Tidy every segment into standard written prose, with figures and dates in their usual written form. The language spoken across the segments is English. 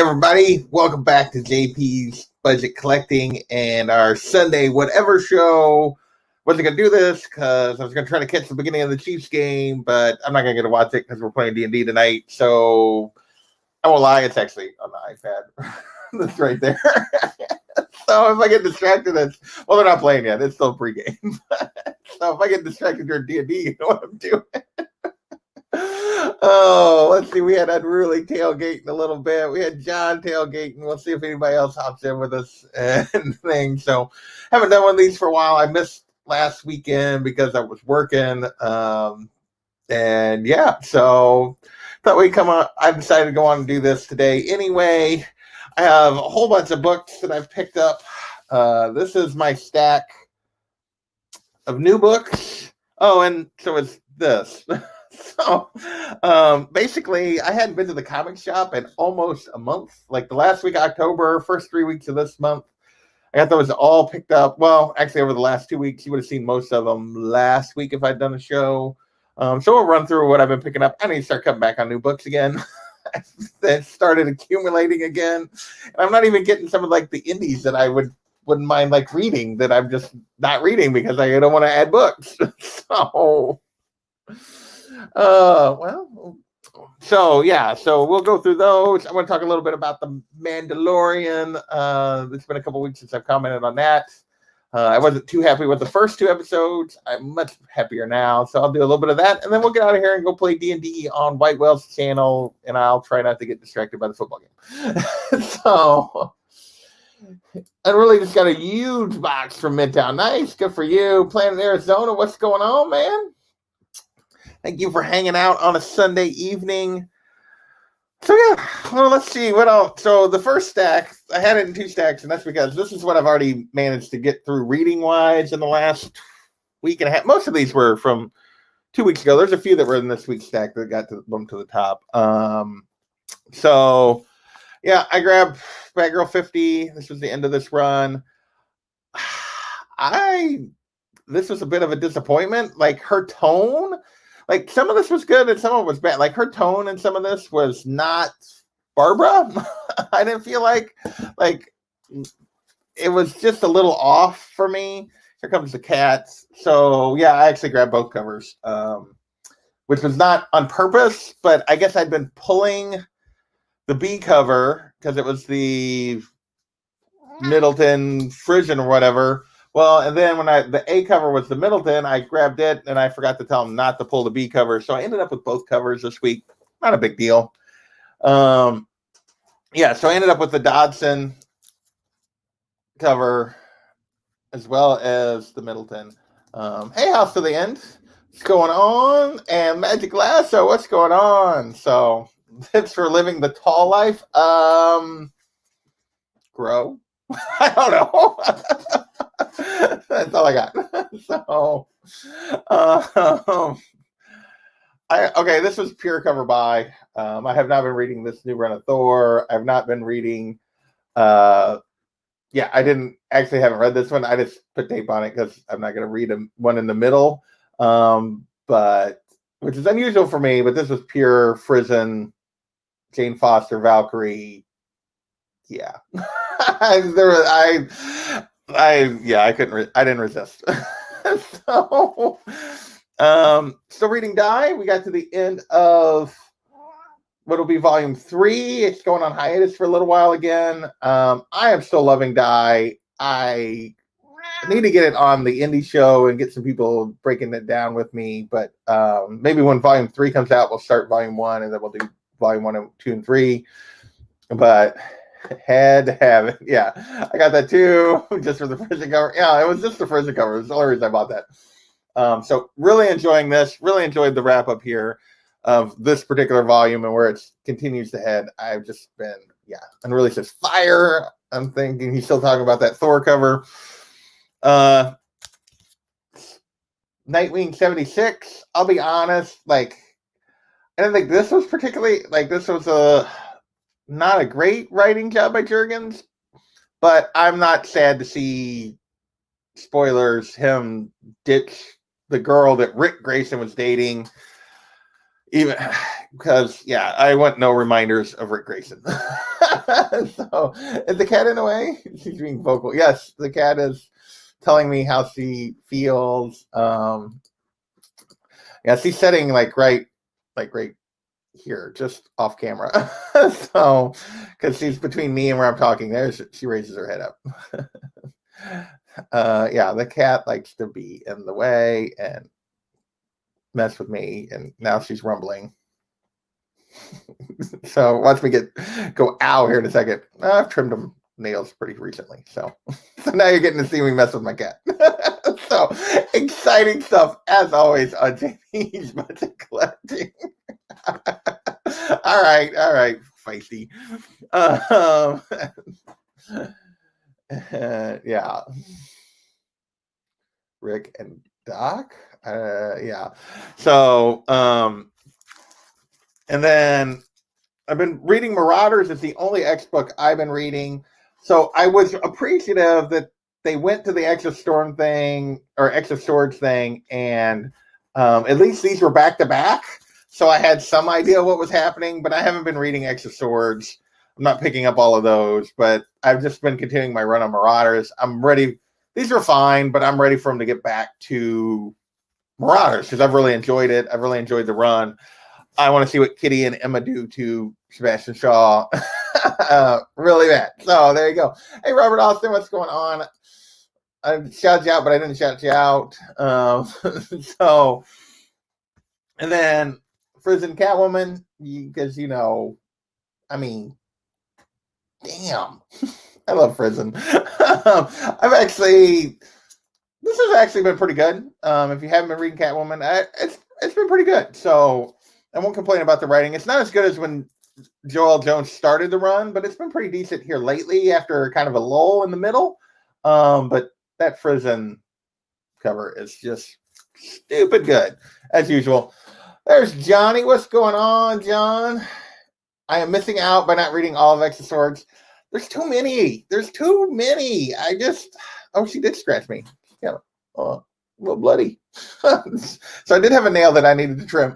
everybody, welcome back to JP's Budget Collecting and our Sunday whatever show. Wasn't going to do this because I was going to try to catch the beginning of the Chiefs game, but I'm not going to get to watch it because we're playing D&D tonight. So I won't lie, it's actually on the iPad. That's right there. So if I get distracted, they're not playing yet. It's still pregame. So if I get distracted during D&D, you know what I'm doing. Oh, let's see. We had Unruly tailgating a little bit. We had John tailgating. We'll see if anybody else hops in with us and things. So haven't done one of these for a while. I missed last weekend because I was working. And yeah, so thought we'd come on. I decided to go on and do this today. Anyway, I have a whole bunch of books that I've picked up. This is my stack of new books. Oh, and so it's this. So basically, I hadn't been to the comic shop in almost a month. Like the last week of October, first 3 weeks of this month, I got those all picked up. Well, actually, over the last 2 weeks, you would have seen most of them last week if I'd done a show. So we'll run through what I've been picking up. I need to start cutting back on new books again. That started accumulating again. And I'm not even getting some of like the indies that I wouldn't mind like reading that I'm just not reading because I don't want to add books. So we'll go through those. I want to talk a little bit about the Mandalorian. It's been a couple weeks since I've commented on that. I wasn't too happy with the first 2 episodes. I'm much happier now, so I'll do a little bit of that, and then we'll get out of here and go play D&D on White Whale's channel, and I'll try not to get distracted by the football game. So I really just got a huge box from Midtown. Nice, good for you. Planet Arizona, what's going on, man? Thank you for hanging out on a Sunday evening. So yeah, well, let's see what else. So the first stack, I had it in 2 stacks, and that's because this is what I've already managed to get through reading-wise in the last week and a half. Most of these were from 2 weeks ago. There's a few that were in this week's stack that got to them to the top. So yeah, I grabbed Batgirl 50. This was the end of this run. This was a bit of a disappointment. Like her tone. Like, some of this was good and some of it was bad. Like, her tone in some of this was not Barbara. I didn't feel like it was just a little off for me. Here comes the cats. So, yeah, I actually grabbed both covers, which was not on purpose, but I guess I'd been pulling the B cover because it was the Middleton Frisian or whatever. Well, and then when the A cover was the Middleton, I grabbed it, and I forgot to tell him not to pull the B cover. So I ended up with both covers this week. Not a big deal. So I ended up with the Dodson cover as well as the Middleton. Hey, House to the End. What's going on? And Magic Lasso, what's going on? So tips for living the tall life. Grow. I don't know. That's all I got. So, this was pure cover buy. I have not been reading this new run of Thor. I've not been reading. I haven't read this one. I just put tape on it because I'm not going to read one in the middle. But which is unusual for me. But this was pure Frisian, Jane Foster, Valkyrie. Yeah. I didn't resist. So reading Die, we got to the end of what'll be volume 3. It's going on hiatus for a little while again. I am still loving Die. I need to get it on the indie show and get some people breaking it down with me. But maybe when volume 3 comes out, we'll start volume 1 and then we'll do volume 1, 2, and 3. But had to have it. Yeah, I got that too, just for the Frisian cover. Yeah, it was just the Frisian cover. It's the only reason I bought that. So really enjoying this. Really enjoyed the wrap up here of this particular volume and where it continues to head. I've just been, and really says fire. I'm thinking he's still talking about that Thor cover. Nightwing 76. I'll be honest, I didn't think this was particularly this was not a great writing job by Jurgens, but I'm not sad to see, spoilers, him ditch the girl that Rick Grayson was dating. even because I want no reminders of Rick Grayson. So is the cat in a way? She's being vocal. Yes, the cat is telling me how she feels. She's setting right here, just off camera. So because she's between me and where I'm talking, she raises her head up. The cat likes to be in the way and mess with me, and now she's rumbling. So watch me go ow here in a second. I've trimmed them nails pretty recently, so now you're getting to see me mess with my cat. So exciting stuff as always on JP's Budget Collecting. All right, feisty. Yeah, Rick and Doc. So and then I've been reading Marauders. It's the only X book I've been reading. So I was appreciative that they went to the X of Storm thing or X of Swords thing, and at least these were back to back. So I had some idea what was happening, but I haven't been reading X of Swords. I'm not picking up all of those, but I've just been continuing my run on Marauders. I'm ready. These are fine, but I'm ready for them to get back to Marauders because I've really enjoyed it. I've really enjoyed the run. I want to see what Kitty and Emma do to Sebastian Shaw. Really bad. So there you go. Hey, Robert Austin, what's going on? I shouted you out, but I didn't shout you out. So, and then Prison Catwoman, because, I mean, damn. I love Prison. This has actually been pretty good. If you haven't been reading Catwoman, it's been pretty good. So I won't complain about the writing. It's not as good as when Joel Jones started the run, but it's been pretty decent here lately after kind of a lull in the middle. But that Prison cover is just stupid good, as usual. There's Johnny. What's going on, John? I am missing out by not reading all of X of Swords. There's too many. She did scratch me. Yeah, a little bloody. So I did have a nail that I needed to trim.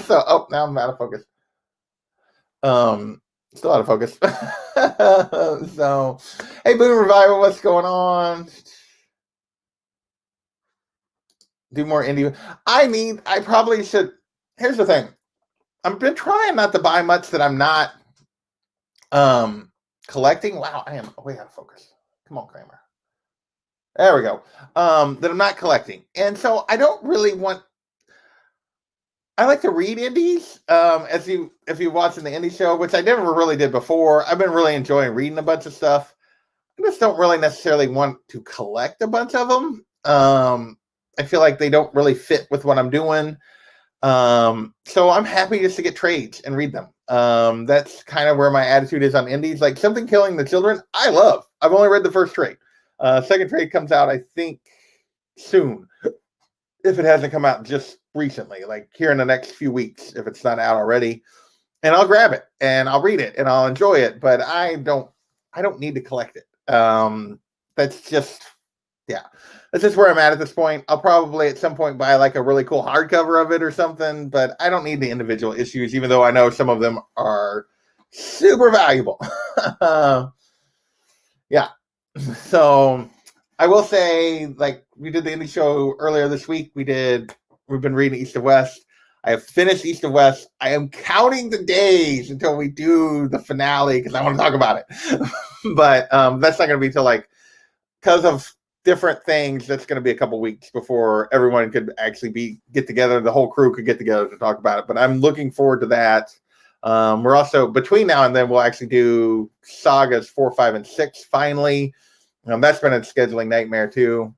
So, now I'm out of focus. Still out of focus. So, hey, Boom Revival, what's going on? Do more indie. I probably should. Here's the thing. I've been trying not to buy much that I'm not collecting. Wow, I am way out of focus. Come on, Kramer. There we go. That I'm not collecting. And so I don't really want. I like to read indies. If you're watching the indie show, which I never really did before, I've been really enjoying reading a bunch of stuff. I just don't really necessarily want to collect a bunch of them. I feel like they don't really fit with what I'm doing. So I'm happy just to get trades and read them. That's kind of where my attitude is on indies. Like Something Killing the Children, I love. I've only read the first trade. Second trade comes out, I think, soon. If it hasn't come out just recently, like here in the next few weeks, if it's not out already. And I'll grab it and I'll read it and I'll enjoy it, but I don't need to collect it. That's just where I'm at this point. I'll probably at some point buy like a really cool hardcover of it or something, but I don't need the individual issues, even though I know some of them are super valuable. So I will say, like we did the indie show earlier this week. We've been reading East of West. I have finished East of West. I am counting the days until we do the finale because I want to talk about it. But that's not going to be till because of different things. That's going to be a couple weeks before everyone could actually get together. The whole crew could get together to talk about it. But I'm looking forward to that. We're also between now and then we'll actually do sagas 4, 5, and 6 finally. That's been a scheduling nightmare too.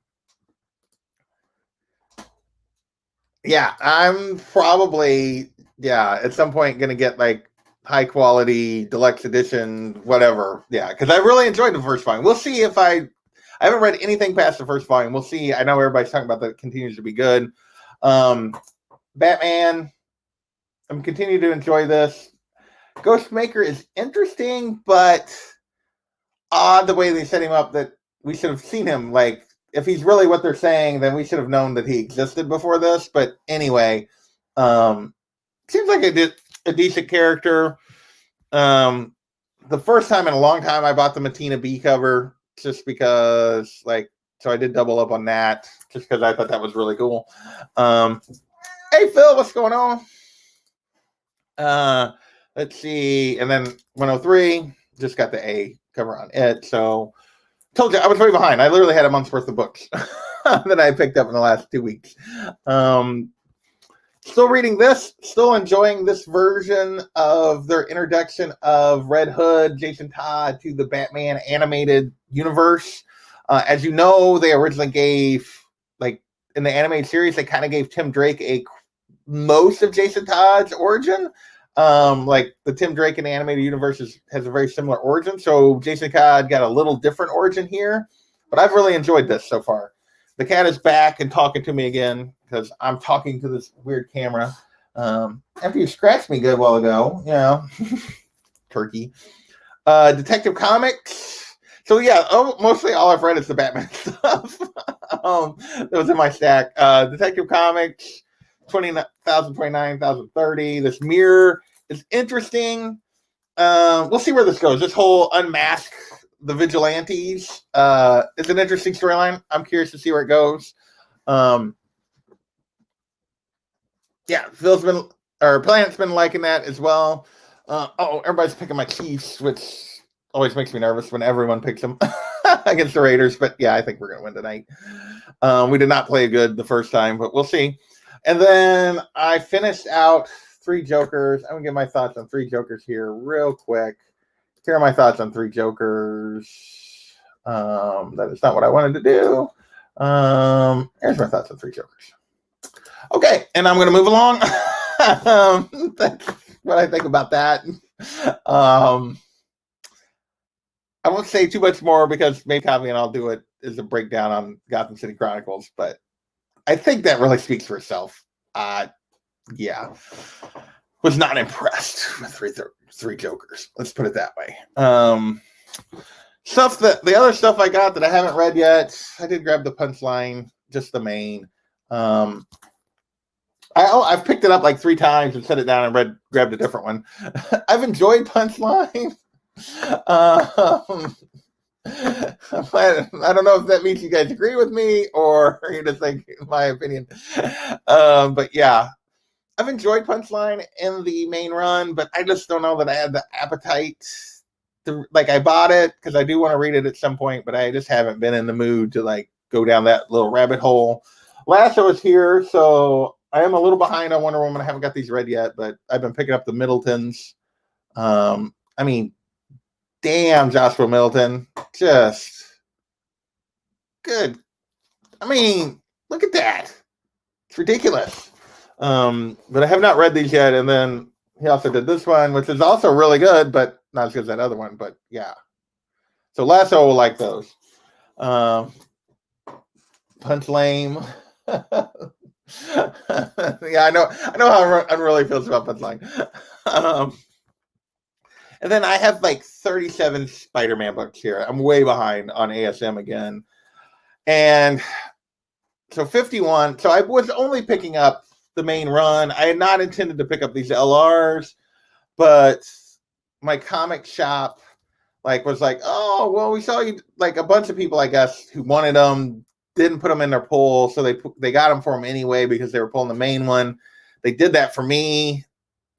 Yeah, I'm probably at some point gonna get like high quality deluxe edition, whatever. Yeah, because I really enjoyed the first volume. We'll see if I haven't read anything past the first volume. We'll see. I know everybody's talking about that it continues to be good. Batman, I'm continuing to enjoy this. Ghostmaker is interesting, but odd the way they set him up that we should have seen him. Like, if he's really what they're saying, then we should have known that he existed before this. But anyway, seems like a decent character. The first time in a long time I bought the Matina B cover just because, like, so I did double up on that just because I thought that was really cool. Hey Phil, what's going on? Let's see, and then 103 just got the A cover on it. So told you I was way behind. I literally had a month's worth of books that I picked up in the last 2 weeks. Still reading this, still enjoying this version of their introduction of Red Hood, Jason Todd to the Batman animated universe. As you know, they originally gave, like, in the animated series, they kind of gave Tim Drake most of Jason Todd's origin. Like the Tim Drake in the animated universe has a very similar origin. So Jason Todd got a little different origin here, but I've really enjoyed this so far. The cat is back and talking to me again because I'm talking to this weird camera. After you scratched me a good while ago, you know, turkey. Detective Comics. So yeah, mostly all I've read is the Batman stuff. That was in my stack. Detective Comics, 20,029, 1,030. This mirror is interesting. We'll see where this goes. This whole unmask the vigilantes is an interesting storyline. I'm curious to see where it goes. Yeah, Planet's been liking that as well. Everybody's picking my Chiefs, which always makes me nervous when everyone picks them against the Raiders. But yeah, I think we're going to win tonight. We did not play good the first time, but we'll see. And then I finished out 3 Jokers. I'm going to give my thoughts on 3 Jokers here real quick. Here are my thoughts on 3 Jokers. That is not what I wanted to do. Here's my thoughts on 3 Jokers. Okay, and I'm going to move along. That's what I think about that. I won't say too much more because maybe Copy and I'll do it as a breakdown on Gotham City Chronicles, but I think that really speaks for itself. Yeah. Was not impressed with 3 Jokers. Let's put it that way. The other stuff I got that I haven't read yet, I did grab the Punchline, just the main. I've picked it up like 3 times and set it down and grabbed a different one. I've enjoyed Punchline. I don't know if that means you guys agree with me or you just think my opinion. But yeah, I've enjoyed Punchline in the main run, but I just don't know that I had the appetite to, like, I bought it because I do want to read it at some point, but I just haven't been in the mood to, like, go down that little rabbit hole. Lasso is here, so I am a little behind on Wonder Woman. I haven't got these read yet, but I've been picking up the Middletons. I mean, damn, Joshua Middleton, just good. I mean, look at that. It's ridiculous. But I have not read these yet. And then he also did this one, which is also really good, but not as good as that other one. But yeah. So Lasso will like those. Punch Lame. Yeah, I know how Unruly feels about Punchline. And then I have like 37 Spider-Man books here. I'm way behind on ASM again. And so 51. So I was only picking up the main run. I had not intended to pick up these LRs, but my comic shop was like, oh, well, we saw you, like a bunch of people, I guess, who wanted them, didn't put them in their pool. So they got them for them anyway because they were pulling the main one. They did that for me.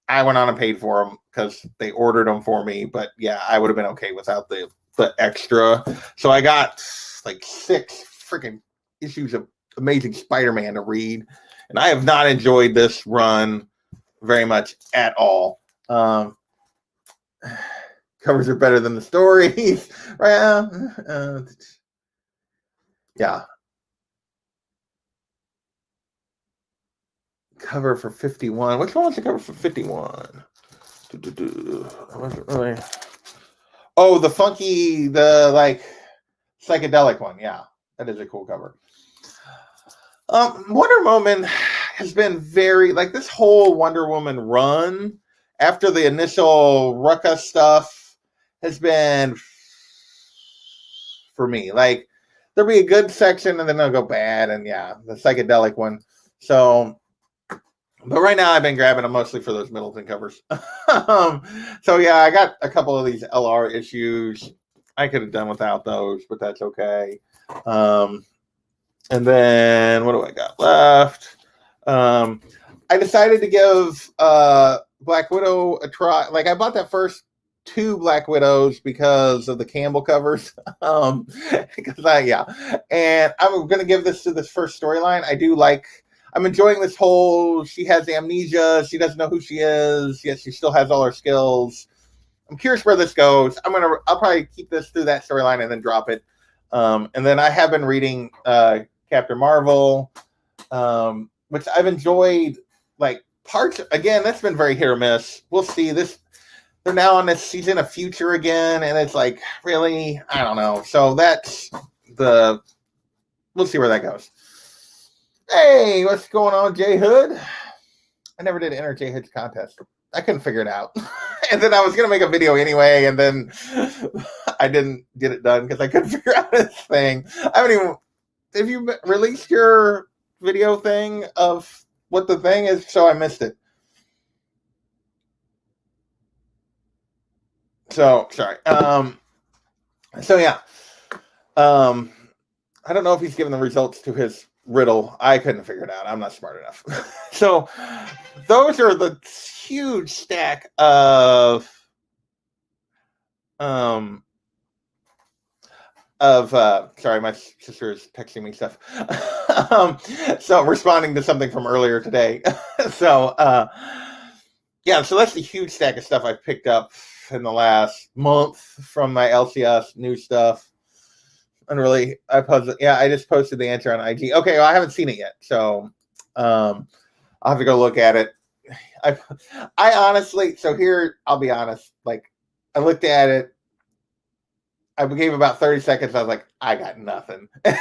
I went on and paid for them because they ordered them for me. But yeah, I would have been okay without the extra. So I got like 6 freaking issues of Amazing Spider-Man to read. And I have not enjoyed this run very much at all. Covers are better than the stories. Right? Yeah. Cover for 51. Which one was the cover for 51? I wasn't really. Oh, the funky, the like psychedelic one. Yeah, that is a cool cover. Wonder Woman has been very, like, this whole Wonder Woman run after the initial Rucka stuff has been, for me, like, there'll be a good section and then they'll go bad, and yeah, the psychedelic one. So But right now I've been grabbing them mostly for those Middleton covers. So yeah, I got a couple of these LR issues. I could have done without those, but that's okay. And then what do I got left? I decided to give Black Widow a try. Like I bought that first 2 Black Widows because of the Campbell covers. Because and I'm gonna give this to this first storyline. I'm enjoying this whole she has amnesia, she doesn't know who she is, yet she still has all her skills. I'm curious where this goes. I'll probably keep this through that storyline and then drop it. And then I have been reading Captain Marvel, which I've enjoyed. Like parts again, that's been very hit or miss. We'll see. They're now on this season of Future again, and it's like really, I don't know. So we'll see where that goes. Hey, what's going on, Jay Hood? I never did enter Jay Hood's contest. I couldn't figure it out. And then I was gonna make a video anyway, and then I didn't get it done because I couldn't figure out this thing. Have you released your video thing of what the thing is? So I missed it. So sorry. So yeah. I don't know if he's given the results to his riddle. I couldn't figure it out. I'm not smart enough. So those are the huge stack of sorry, my sister is texting me stuff. So responding to something from earlier today. So yeah, so that's the huge stack of stuff I've picked up in the last month from my LCS new stuff. And really, I just posted the answer on IG. Okay, well, I haven't seen it yet, so I'll have to go look at it. I honestly, so here, I'll be honest, like, I looked at it, I gave about 30 seconds, I was like, I got nothing. And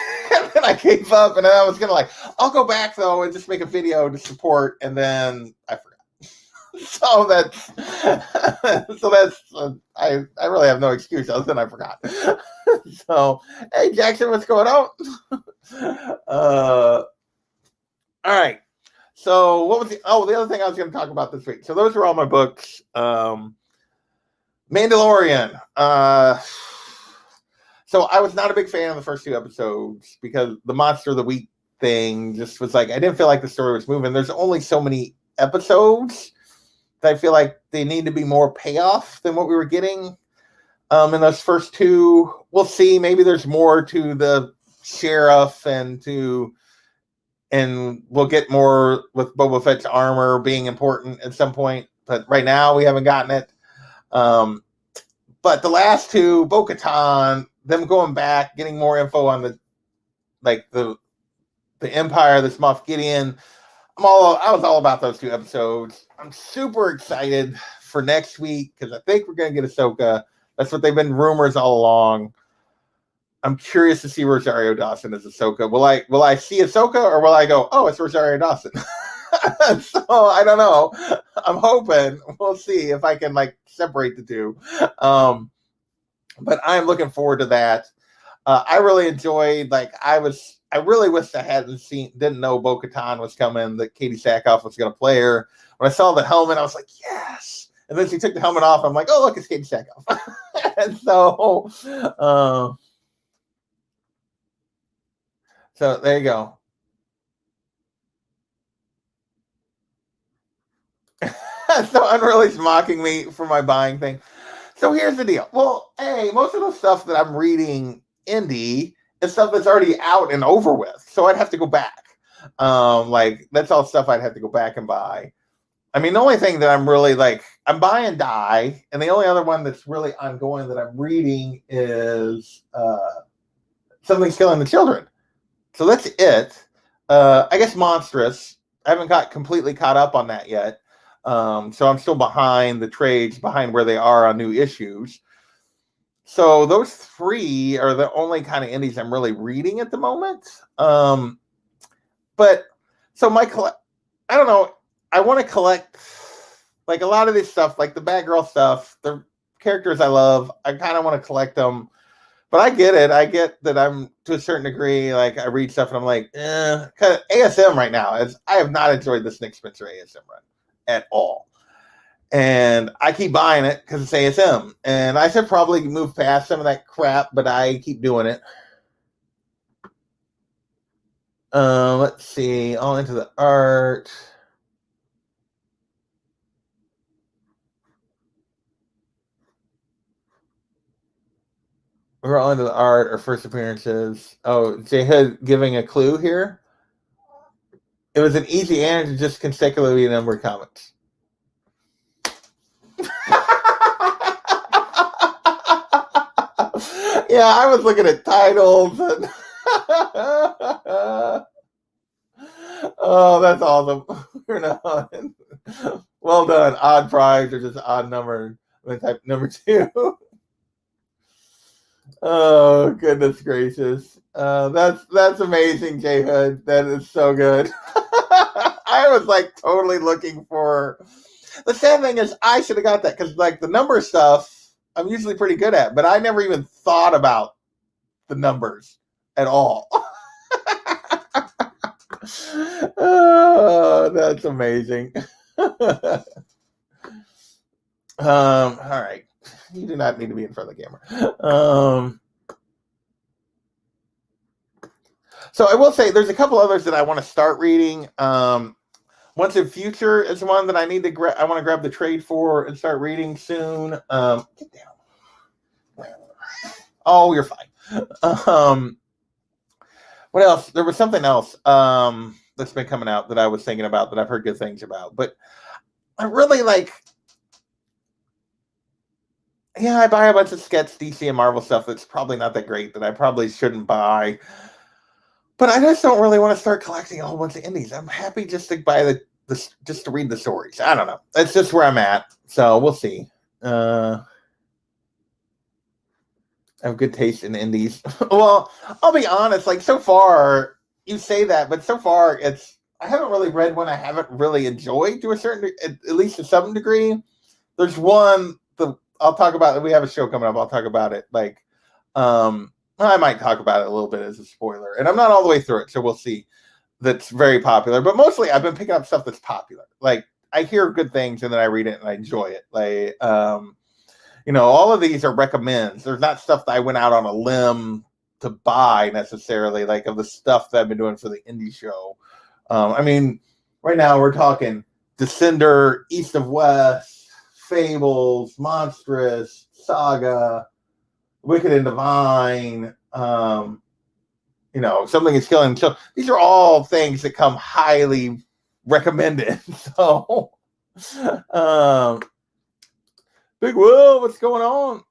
then I gave up, and then I was going to I'll go back, though, and just make a video to support, and then I forgot. So I really have no excuse other than I forgot. So, hey, Jackson, what's going on? All right. So what was the other thing I was going to talk about this week? So those were all my books. Mandalorian. So I was not a big fan of the first 2 episodes because the Monster of the Week thing just was like, I didn't feel like the story was moving. There's only so many episodes that I feel like they need to be more payoff than what we were getting in those first 2. We'll see. Maybe there's more to the sheriff and we'll get more with Boba Fett's armor being important at some point. But right now we haven't gotten it. But the last 2, Bo-Katan, them going back, getting more info on the Empire, this Moff Gideon. I was all about those 2 episodes. I'm super excited for next week because I think we're going to get Ahsoka. That's what they've been rumors all along. I'm curious to see Rosario Dawson as Ahsoka. Will I see Ahsoka or will I go, oh, it's Rosario Dawson? So I don't know. I'm hoping. We'll see if I can separate the 2. But I'm looking forward to that. I really enjoyed. I really wish I didn't know Bo-Katan was coming. That Katie Sackhoff was going to play her. When I saw the helmet, I was like, yes. And then she took the helmet off. I'm like, oh, look, it's Katie Sackhoff. And so there you go. So Unreally's mocking me for my buying thing. So here's the deal. Well, hey, most of the stuff that I'm reading indie is stuff that's already out and over with. So I'd have to go back. That's all stuff I'd have to go back and buy. I mean, the only thing that I'm really I'm buying Die, and the only other one that's really ongoing that I'm reading is Something's Killing the Children. So that's it. I guess Monstrous. I haven't got completely caught up on that yet. So I'm still behind the trades, behind where they are on new issues. So those 3 are the only kind of indies I'm really reading at the moment. But so I don't know. I want to collect a lot of this stuff, like the Batgirl stuff, the characters I love. I kind of want to collect them But I get it. I get that I'm to a certain degree, like I read stuff and I'm like, Cause ASM right now is I have not enjoyed this Nick Spencer ASM run at all. And I keep buying it because it's ASM. And I should probably move past some of that crap, but I keep doing it. Let's see. All into the art. We're all into the art or first appearances. Oh, J Hood giving a clue here. It was an easy answer, just consecutively numbered comments. Yeah, I was looking at titles. And oh, that's awesome. Well done. Odd prize or just odd number. I'm gonna type number 2. Oh, goodness gracious. That's amazing, J Hood. That is so good. I was like totally looking for. The sad thing is, I should have got that because like the number stuff, I'm usually pretty good at, but I never even thought about the numbers at all. Oh, that's amazing. All right. You do not need to be in front of the camera. So I will say there's a couple others that I want to start reading. Once in Future is one that I need to I want to grab the trade for and start reading soon. Get down. Oh, you're fine. What else? There was something else that's been coming out that I was thinking about that I've heard good things about. But I really like. Yeah, I buy a bunch of Sketch, DC, and Marvel stuff that's probably not that great that I probably shouldn't buy. But I just don't really want to start collecting a whole bunch of indies. I'm happy just to buy the just to read the stories. I don't know. That's just where I'm at. So we'll see. I have good taste in indies. Well, I'll be honest. Like so far, you say that, but so far I haven't really read one I haven't really enjoyed to a certain, at least to some degree. There's one I'll talk about it. We have a show coming up. I'll talk about it. Like, I might talk about it a little bit as a spoiler, and I'm not all the way through it, so we'll see. That's very popular, but mostly I've been picking up stuff that's popular. Like I hear good things and then I read it and I enjoy it. Like, all of these are recommends. There's not stuff that I went out on a limb to buy necessarily, like of the stuff that I've been doing for the indie show. I mean, right now we're talking Descender, East of West, Fables, Monstrous, Saga, Wicked and Divine, Something is Killing. So these are all things that come highly recommended. So, Big Will, what's going on?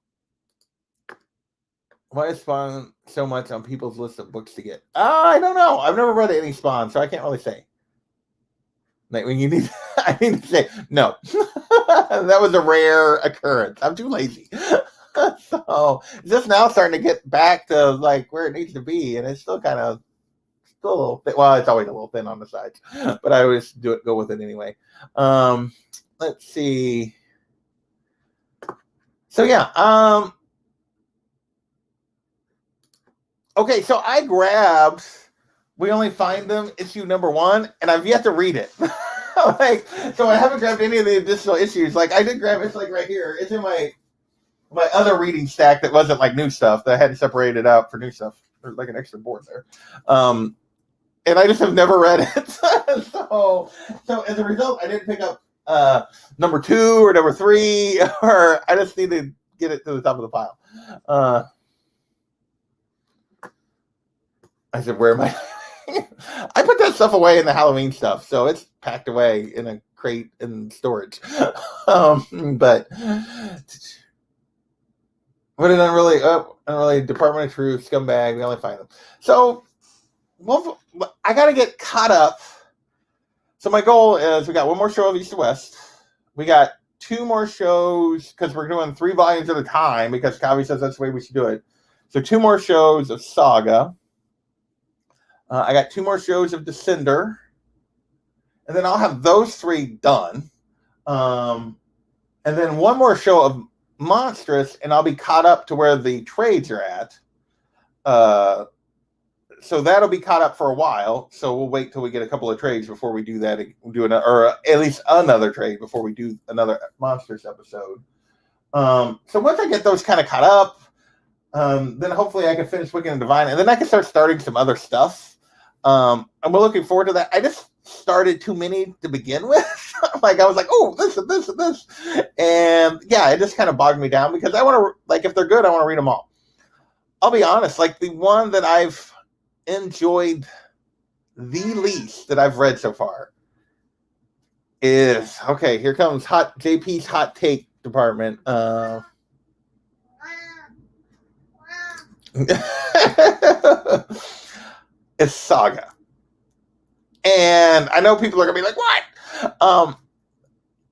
Why is Spawn so much on people's list of books to get? I don't know. I've never read any Spawn, so I can't really say. Like when you need, I need to say no. That was a rare occurrence. I'm too lazy. So it's just now starting to get back to like where it needs to be, and it's still a little thin. Well, it's always a little thin on the sides, but I always go with it anyway. Let's see. So yeah. Okay, so I grabbed We Only Find Them issue number 1, and I've yet to read it. So I haven't grabbed any of the additional issues. Like I did grab it's like right here. It's in my other reading stack that wasn't like new stuff that I had separated out for new stuff. There's like an extra board there. And I just have never read it. so as a result, I didn't pick up number 2 or number 3, or I just need to get it to the top of the pile. I said, where am I? I put that stuff away in the Halloween stuff, so it's packed away in a crate in storage. But what an unruly Department of Truth scumbag. We only find them. So, well, I got to get caught up. So my goal is we got one more show of East to West. We got 2 more shows because we're doing 3 volumes at a time because Kavi says that's the way we should do it. So 2 more shows of Saga. I got 2 more shows of Descender. And then I'll have those 3 done. And then 1 more show of Monstrous, and I'll be caught up to where the trades are at. So that'll be caught up for a while. So we'll wait till we get a couple of trades before we do that. Or at least another trade before we do another Monsters episode. So once I get those kind of caught up, then hopefully I can finish Wicked and Divine, and then I can start starting some other stuff. And we're looking forward to that. I just started too many to begin with. Like I was like, oh, this and this and this, and yeah, it just kind of bogged me down because I want to, like, if they're good, I want to read them all. I'll be honest, like the one that I've enjoyed the least that I've read so far is, okay, here comes JP's hot take department. It's Saga. And I know people are going to be like, what?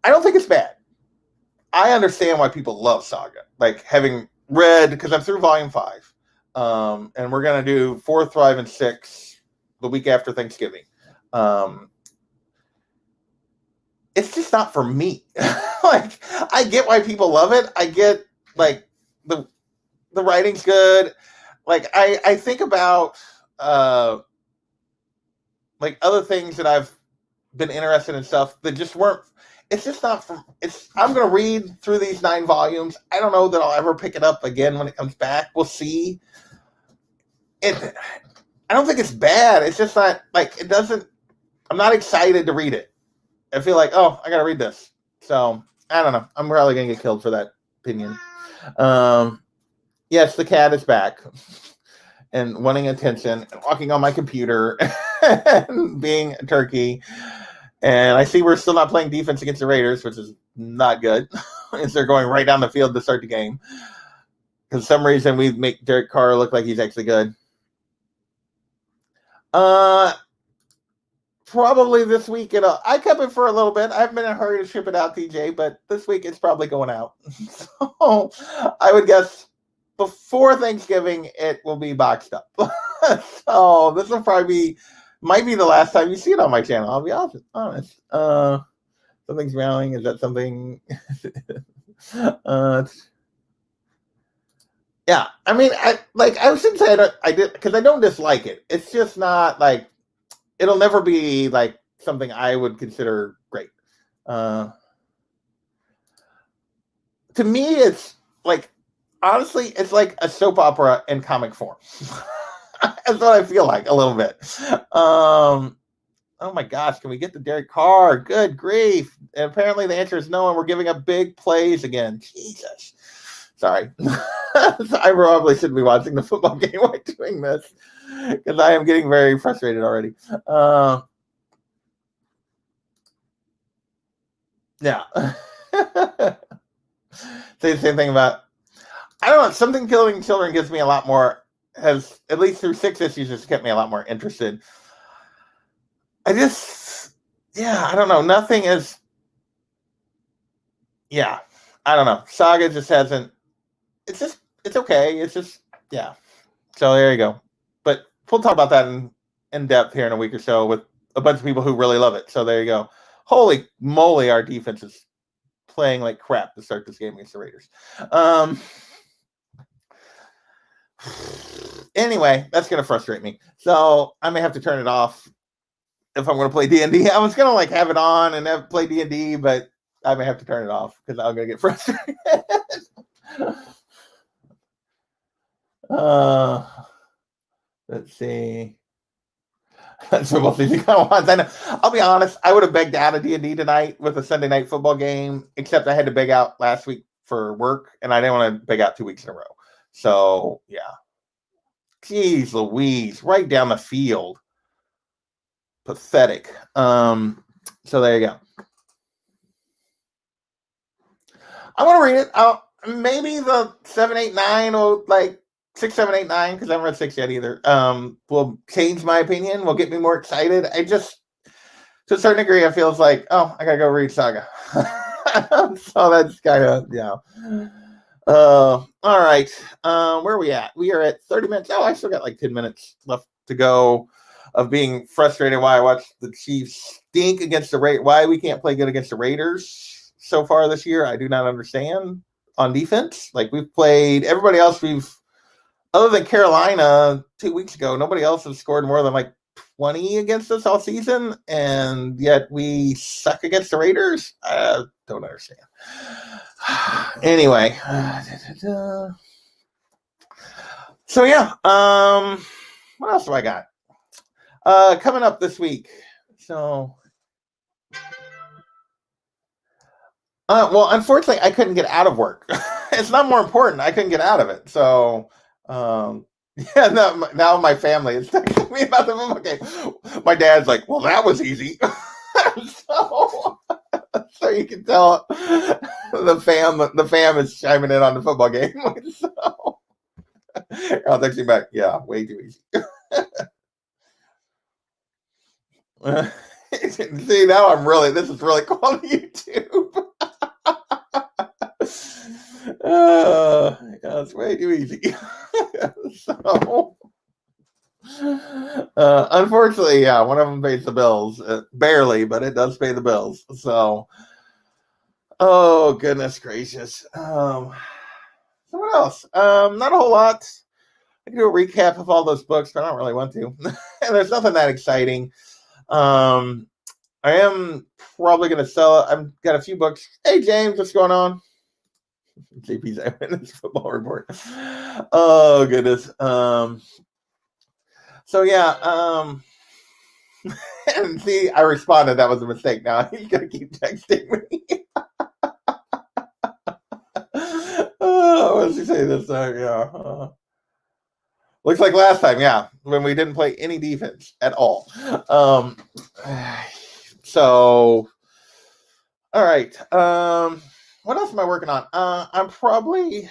I don't think it's bad. I understand why people love Saga. Like, having read, because I'm through volume 5. And we're going to do 4, 5, and 6 the week after Thanksgiving. It's just not for me. Like, I get why people love it. I get, like, the writing's good. Like, I think about like other things that I've been interested in stuff that just weren't. It's just not from. I'm gonna read through these 9 volumes. I don't know that I'll ever pick it up again when it comes back. We'll see. I don't think it's bad. It's just not like it doesn't. I'm not excited to read it. I feel like, oh, I gotta read this. So I don't know. I'm probably gonna get killed for that opinion. Yes, the cat is back and wanting attention and walking on my computer and being a turkey. And I see we're still not playing defense against the Raiders, which is not good. As they're going right down the field to start the game. For some reason, we make Derek Carr look like he's actually good. Probably this week. I kept it for a little bit. I haven't been in a hurry to ship it out, TJ, but this week it's probably going out. So I would guess before Thanksgiving, it will be boxed up. So this will probably might be the last time you see it on my channel. I'll be honest. Something's meowing. Is that something? Yeah. I mean, I shouldn't say I did because I don't dislike it. It's just not like it'll never be like something I would consider great. To me, it's like, honestly, it's like a soap opera in comic form. That's what I feel like a little bit. Oh my gosh, can we get to Derek Carr? Good grief. And apparently the answer is no, and we're giving up big plays again. Jesus. Sorry. So I probably shouldn't be watching the football game while doing this because I am getting very frustrated already. Yeah. Say the same thing about, I don't know, Something Killing Children gives me a lot more, has at least through 6 issues, just kept me a lot more interested. I don't know. Nothing is, I don't know. Saga just hasn't, it's okay. It's just, yeah. So there you go. But we'll talk about that in depth here in a week or so with a bunch of people who really love it. So there you go. Holy moly, our defense is playing like crap to start this game against the Raiders. Anyway, that's going to frustrate me. So I may have to turn it off if I'm going to play D&D. I was going to like have it on and play D&D, but I may have to turn it off because I'm going to get frustrated. Let's see. That's for both easy kind of ones. I know. I'll be honest. I would have begged out of D&D tonight with a Sunday night football game, except I had to beg out last week for work, and I didn't want to beg out 2 weeks in a row. So yeah. Jeez Louise, right down the field. Pathetic. So there you go. I want to read it. Maybe the 7, 8, 9 will like 6, 7, 8, 9 because I haven't read 6 yet either. Will change my opinion. Will get me more excited. I just, to a certain degree, I feels like, oh, I gotta go read Saga. So that's kind of all right. Where are we at? We are at 30 minutes. Oh, I still got like 10 minutes left to go of being frustrated why I watched the Chiefs stink against the Raiders. Why we can't play good against the Raiders so far this year, I do not understand on defense. Like we've played everybody else, we've other than Carolina 2 weeks ago, nobody else has scored more than like 20 against us all season, and yet we suck against the Raiders. I don't understand. Anyway, so yeah, what else do I got coming up this week? So, well, unfortunately, I couldn't get out of work. It's not more important. I couldn't get out of it. So, yeah, now my family is texting me about the football game. My dad's like, "Well, that was easy." so, so you can tell the fam is chiming in on the football game. So, I'll text you back. Yeah, way too easy. See, now this is really cool on YouTube. Yeah, it's way too easy. So, unfortunately, yeah, one of them pays the bills. Barely, but it does pay the bills. So, oh, goodness gracious. So what else? Not a whole lot. I can do a recap of all those books, but I don't really want to. And there's nothing that exciting. I am probably going to sell it. I've got a few books. Hey, James, what's going on? JP's Eyewitness Football Report. Oh, goodness. So, yeah. And see, I responded. That was a mistake. Now he's going to keep texting me. What did she say this time? Yeah. Looks like last time, yeah, when we didn't play any defense at all. So, all right. What else am I working on? I'm probably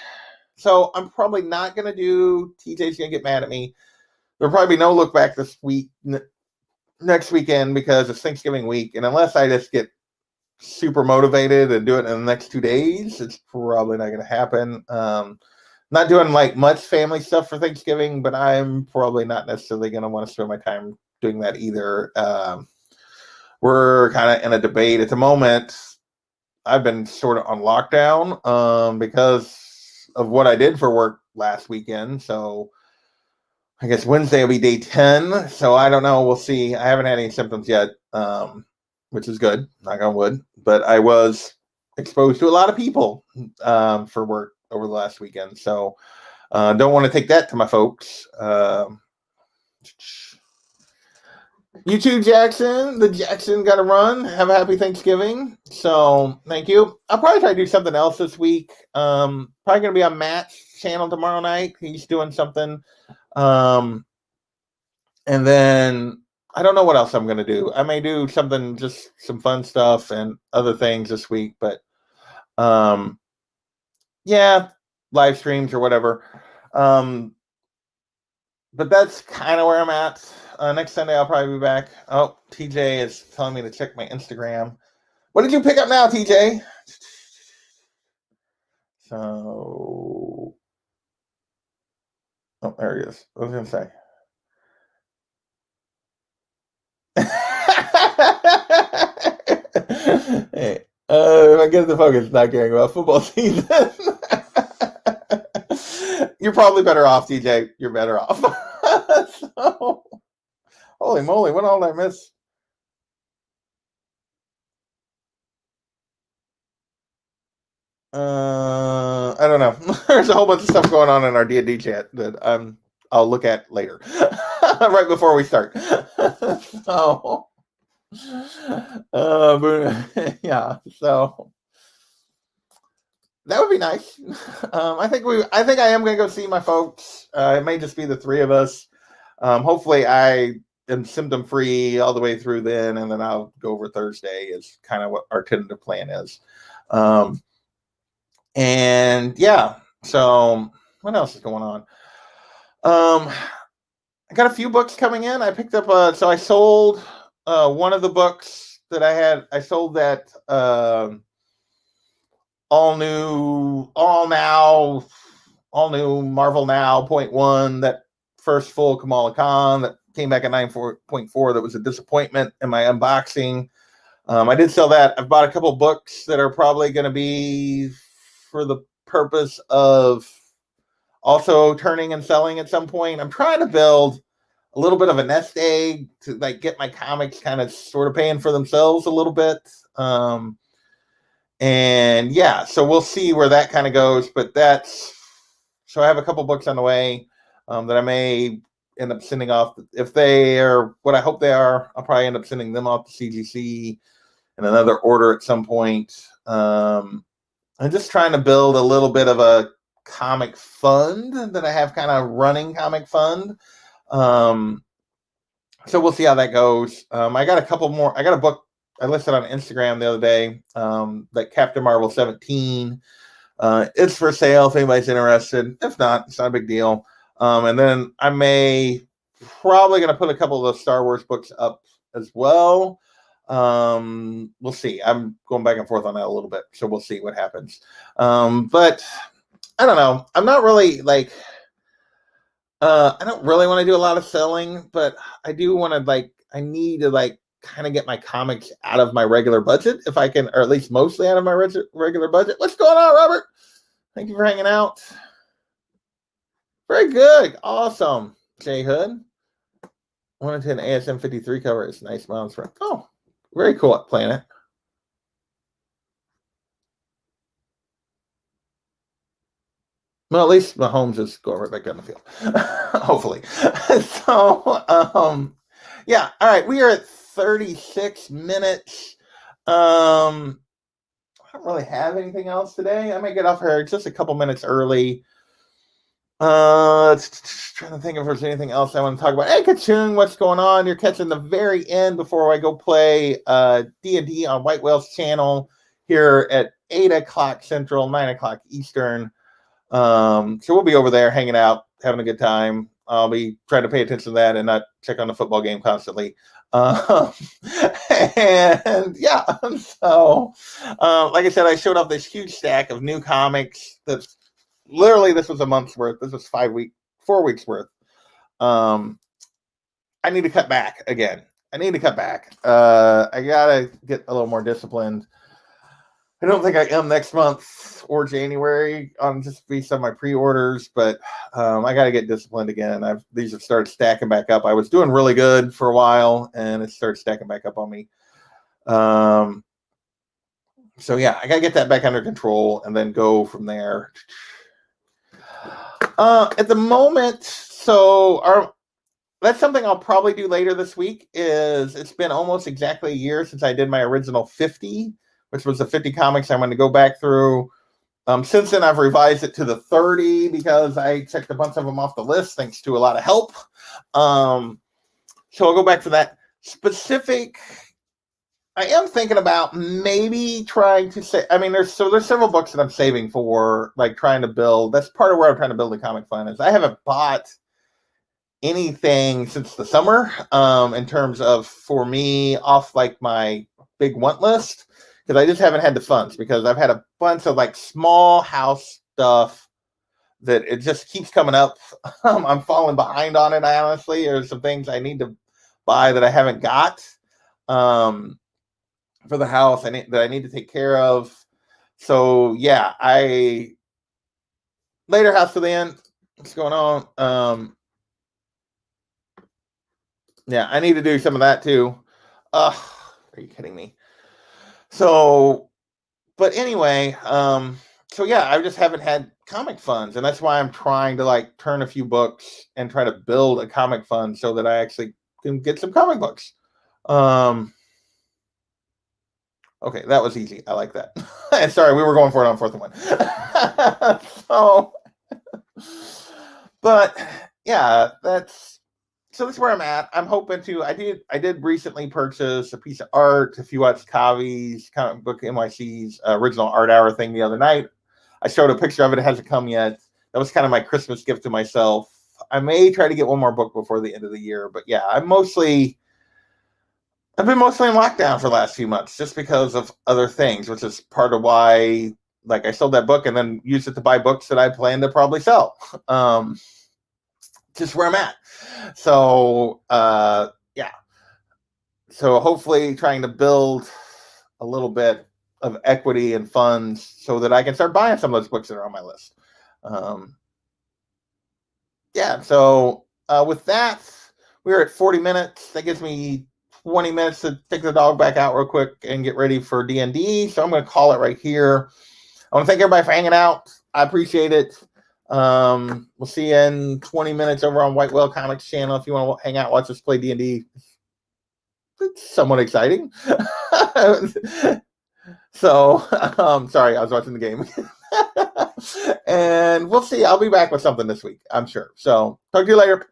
not going to do, TJ's going to get mad at me. There'll probably be no look back this week, next weekend, because it's Thanksgiving week. And unless I just get super motivated and do it in the next 2 days, it's probably not going to happen. Not doing like much family stuff for Thanksgiving, but I'm probably not necessarily going to want to spend my time doing that either. We're kind of in a debate at the moment. I've been sort of on lockdown because of what I did for work last weekend. So I guess Wednesday will be day 10. So I don't know. We'll see. I haven't had any symptoms yet, which is good. Knock on wood. But I was exposed to a lot of people for work over the last weekend. So don't want to take that to my folks. You too, Jackson. The Jackson got to run. Have a happy Thanksgiving. So thank you. I'll probably try to do something else this week. Probably going to be on Matt's channel tomorrow night. He's doing something. And then I don't know what else I'm going to do. I may do something, just some fun stuff and other things this week. But yeah, live streams or whatever. But that's kind of where I'm at. Next Sunday, I'll probably be back. Oh, TJ is telling me to check my Instagram. What did you pick up now, TJ? So, oh, there he is. What was I going to say? Hey, if I get the focus, not caring about football season. You're probably better off, TJ. You're better off. So, holy moly, what all did I miss? I don't know. There's a whole bunch of stuff going on in our D&D chat that I'll look at later, right before we start. So, yeah. So that would be nice. I think I am going to go see my folks. It may just be the three of us. Hopefully, I am symptom free all the way through then, and then I'll go over Thursday. Is kind of what our tentative plan is. And yeah, so what else is going on? I got a few books coming in. I picked up so I sold one of the books that I had. I sold that all new Marvel Now .1, that first full Kamala Khan that came back at 9.4 that was a disappointment in my unboxing. I did sell that. I've bought a couple books that are probably going to be for the purpose of also turning and selling at some point. I'm trying to build a little bit of a nest egg to like get my comics kind of sort of paying for themselves a little bit. And yeah, so we'll see where that kind of goes. But so I have a couple books on the way that I may end up sending off. If they are what I hope they are, I'll probably end up sending them off to CGC in another order at some point. I'm just trying to build a little bit of a comic fund that I have, kind of running comic fund. So we'll see how that goes. I got a couple more. I got a book I listed on Instagram the other day, that Captain Marvel 17. It's for sale if anybody's interested. If not, it's not a big deal. And then I may probably going to put a couple of those Star Wars books up as well. We'll see. I'm going back and forth on that a little bit, so we'll see what happens. But I don't know. I'm not really like, I don't really want to do a lot of selling, but I do want to like, I need to like kind of get my comics out of my regular budget if I can, or at least mostly out of my regular budget. What's going on, Robert? Thank you for hanging out. Very good. Awesome. Jay Hood. Wanted to an ASM 53 cover. It's nice mounts for. Oh, very cool Planet. Well, at least Mahomes is going right back down the field. Hopefully. So, yeah. All right. We are at 36 minutes. I don't really have anything else today. I may get off here just a couple minutes early. Trying to think if there's anything else I want to talk about. Hey, Kachung, what's going on? You're catching the very end before I go play D&D on White Whale's channel here at 8 o'clock Central, 9 o'clock Eastern. So we'll be over there hanging out, having a good time. I'll be trying to pay attention to that and not check on the football game constantly. And yeah, so like I said, I showed off this huge stack of new comics that's literally, this was a month's worth. This was 4 weeks worth. I need to cut back again. I gotta get a little more disciplined. I don't think I am next month or January on just based on my pre-orders, but I got to get disciplined again. These have started stacking back up. I was doing really good for a while, and it started stacking back up on me. So yeah, I got to get that back under control and then go from there. At the moment, that's something I'll probably do later this week. It's been almost exactly a year since I did my original 50. Which was the 50 comics I'm going to go back through. Since then, I've revised it to the 30 because I checked a bunch of them off the list, thanks to a lot of help. So I'll go back to that specific. I am thinking about maybe trying to say. I mean, there's several books that I'm saving for, like trying to build. That's part of where I'm trying to build the comic fund. Is I haven't bought anything since the summer in terms of, for me, off like my big want list. Because I just haven't had the funds, because I've had a bunch of like small house stuff that it just keeps coming up. I'm falling behind on it, honestly. There's some things I need to buy that I haven't got for the house that I need to take care of. So yeah, later house to the end. What's going on? Yeah, I need to do some of that too. Are you kidding me? So, but anyway, so yeah, I just haven't had comic funds, and that's why I'm trying to like turn a few books and try to build a comic fund so that I actually can get some comic books. Okay, that was easy. I like that. Sorry, we were going for it on 4th and 1. But yeah, that's where I'm at. I'm hoping to. I did recently purchase a piece of art. If you watched Kavi's Comic Book NYC's original art hour thing the other night, I showed a picture of it. It hasn't come yet. That was kind of my Christmas gift to myself. I may try to get one more book before the end of the year, but yeah, I've been mostly in lockdown for the last few months just because of other things, which is part of why, like, I sold that book and then used it to buy books that I plan to probably sell. Just where I'm at. So, yeah. So hopefully trying to build a little bit of equity and funds so that I can start buying some of those books that are on my list. yeah, so with that, we're at 40 minutes. That gives me 20 minutes to take the dog back out real quick and get ready for D&D. So I'm going to call it right here. I want to thank everybody for hanging out. I appreciate it. We'll see you in 20 minutes over on White Whale Comics channel. If you want to hang out, watch us play D&D. It's somewhat exciting. So, sorry, I was watching the game. And we'll see. I'll be back with something this week, I'm sure. So, talk to you later.